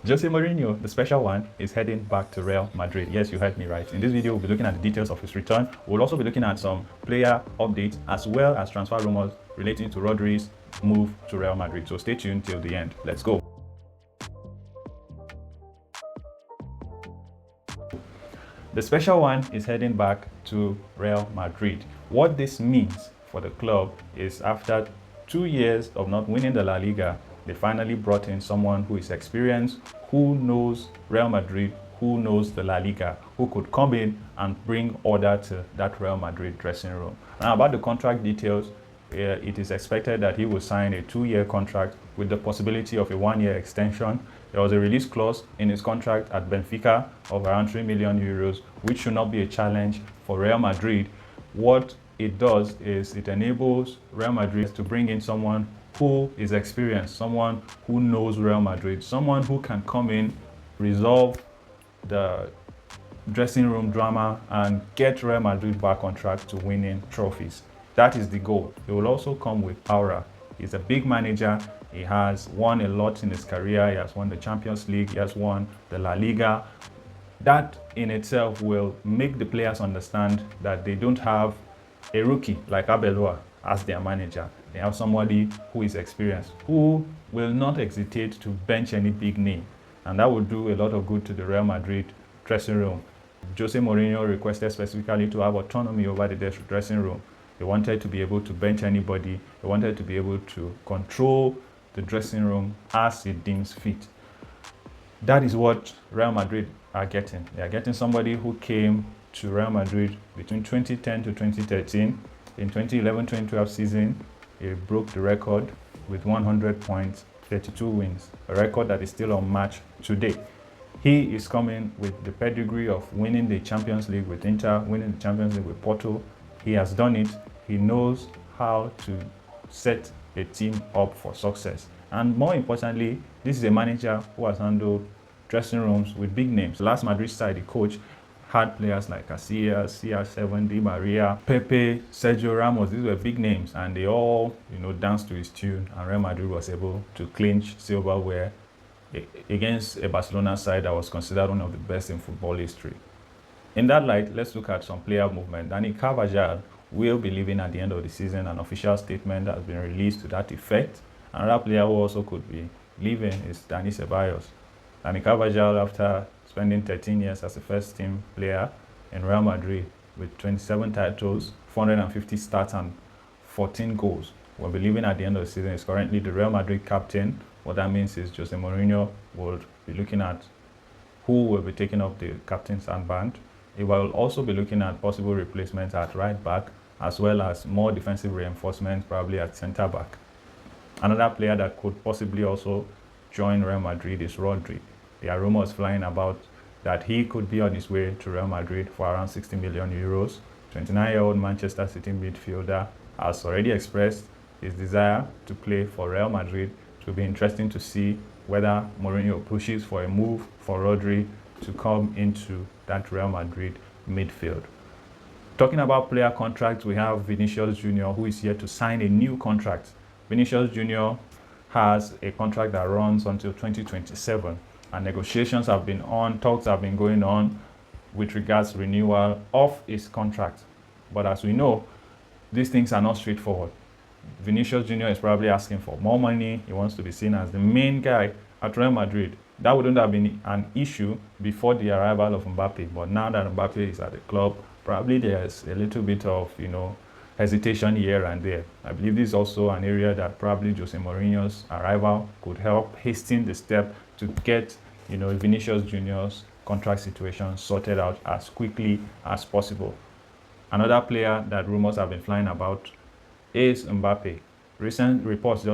José Mourinho, the special one, is heading back to Real Madrid. Yes, you heard me right. In this video, we'll be looking at the details of his return. We'll also be looking at some player updates as well as transfer rumors relating to Rodri's move to Real Madrid. So stay tuned till the end. Let's go. The special one is heading back to Real Madrid. What this means for the club is after 2 years of not winning the La Liga, they finally brought in someone who is experienced, who knows Real Madrid, who knows the La Liga, who could come in and bring order to that Real Madrid dressing room. Now, about the contract details, it is expected that he will sign a 2-year contract with the possibility of a 1-year extension. There was a release clause in his contract at Benfica of around 3 million euros, which should not be a challenge for Real Madrid. What it does is it enables Real Madrid to bring in someone who is experienced, someone who knows Real Madrid, someone who can come in, resolve the dressing room drama and get Real Madrid back on track to winning trophies. That is the goal. It will also come with aura. He's a big manager. He has won a lot in his career. He has won the Champions League. He has won the La Liga. That in itself will make the players understand that they don't have a rookie like Arbeloa as their manager. They have somebody who is experienced, who will not hesitate to bench any big name. And that will do a lot of good to the Real Madrid dressing room. José Mourinho requested specifically to have autonomy over the dressing room. He wanted to be able to bench anybody. He wanted to be able to control the dressing room as he deems fit. That is what Real Madrid are getting. They are getting somebody who came to Real Madrid between 2010 to 2013. In 2011-2012 season, he broke the record with 100 points, 32 wins, a record that is still unmatched today. He is coming with the pedigree of winning the Champions League with Inter, winning the Champions League with Porto. He has done it. He knows how to set a team up for success. And more importantly, this is a manager who has handled dressing rooms with big names. Last Madrid side, the coach had players like Casillas, CR7, Di Maria, Pepe, Sergio Ramos. These were big names, and they all, danced to his tune. And Real Madrid was able to clinch silverware against a Barcelona side that was considered one of the best in football history. In that light, let's look at some player movement. Dani Carvajal will be leaving at the end of the season. An official statement has been released to that effect. Another player who also could be leaving is Dani Ceballos. Dani Carvajal, after spending 13 years as a first-team player in Real Madrid with 27 titles, 450 starts and 14 goals, will be leaving at the end of the season. He's currently the Real Madrid captain. What that means is José Mourinho will be looking at who will be taking up the captain's armband. He will also be looking at possible replacements at right back, as well as more defensive reinforcements, probably at centre back. Another player that could possibly also join Real Madrid is Rodri. There are rumors flying about that he could be on his way to Real Madrid for around 60 million euros. 29-year-old Manchester City midfielder has already expressed his desire to play for Real Madrid. It will be interesting to see whether Mourinho pushes for a move for Rodri to come into that Real Madrid midfield. Talking about player contracts, we have Vinícius Júnior, who is here to sign a new contract. Vinícius Júnior has a contract that runs until 2027, and negotiations have been on, talks have been going on with regards to renewal of his contract. But as we know, these things are not straightforward. Vinícius Júnior is probably asking for more money. He wants to be seen as the main guy at Real Madrid. That wouldn't have been an issue before the arrival of Mbappe, but now that Mbappe is at the club, probably there's a little bit of, hesitation here and there. I believe this is also an area that probably José Mourinho's arrival could help hasten the step to get, Vinícius Júnior's contract situation sorted out as quickly as possible. Another player that rumors have been flying about is Mbappe. Recent reports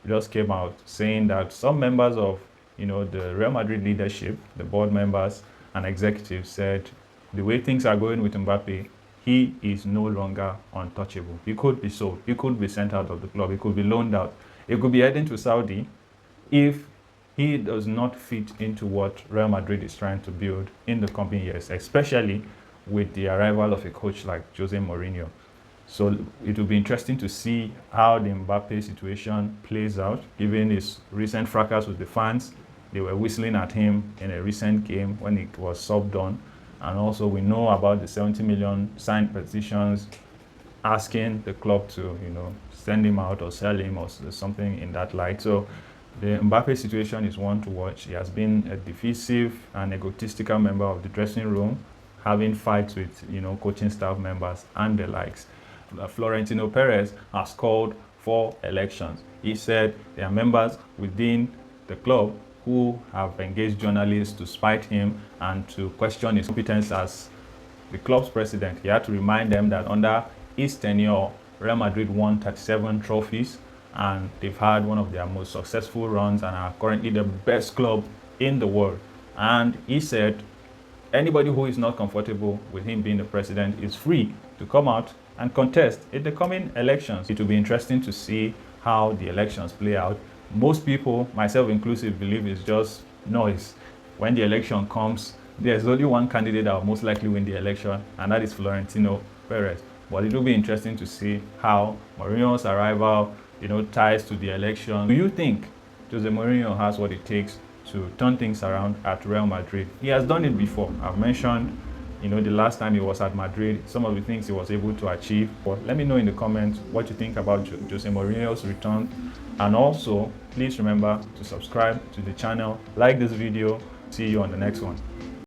just came out saying that some members of the Real Madrid leadership, the board members and executives, said the way things are going with Mbappe, he is no longer untouchable. He could be sold. He could be sent out of the club. He could be loaned out. He could be heading to Saudi if he does not fit into what Real Madrid is trying to build in the coming years, especially with the arrival of a coach like José Mourinho. So it will be interesting to see how the Mbappe situation plays out, given his recent fracas with the fans They were whistling at him in a recent game when it was subbed on. And also we know about the 70 million signed petitions asking the club to, send him out or sell him or something in that light. So the Mbappe situation is one to watch. He has been a divisive and egotistical member of the dressing room, having fights with, coaching staff members and the likes. Florentino Pérez has called for elections. He said there are members within the club who have engaged journalists to spite him and to question his competence as the club's president. He had to remind them that under his tenure, Real Madrid won 37 trophies and they've had one of their most successful runs and are currently the best club in the world. And he said anybody who is not comfortable with him being the president is free to come out and contest in the coming elections. It will be interesting to see how the elections play out. Most people, myself inclusive, believe it's just noise. When the election comes, there's only one candidate that will most likely win the election, and that is Florentino Pérez. But it will be interesting to see how Mourinho's arrival, ties to the election. Do you think José Mourinho has what it takes to turn things around at Real Madrid? He has done it before. I've mentioned, the last time he was at Madrid, some of the things he was able to achieve. But let me know in the comments what you think about José Mourinho's return. And also, please remember to subscribe to the channel, like this video. See you on the next one.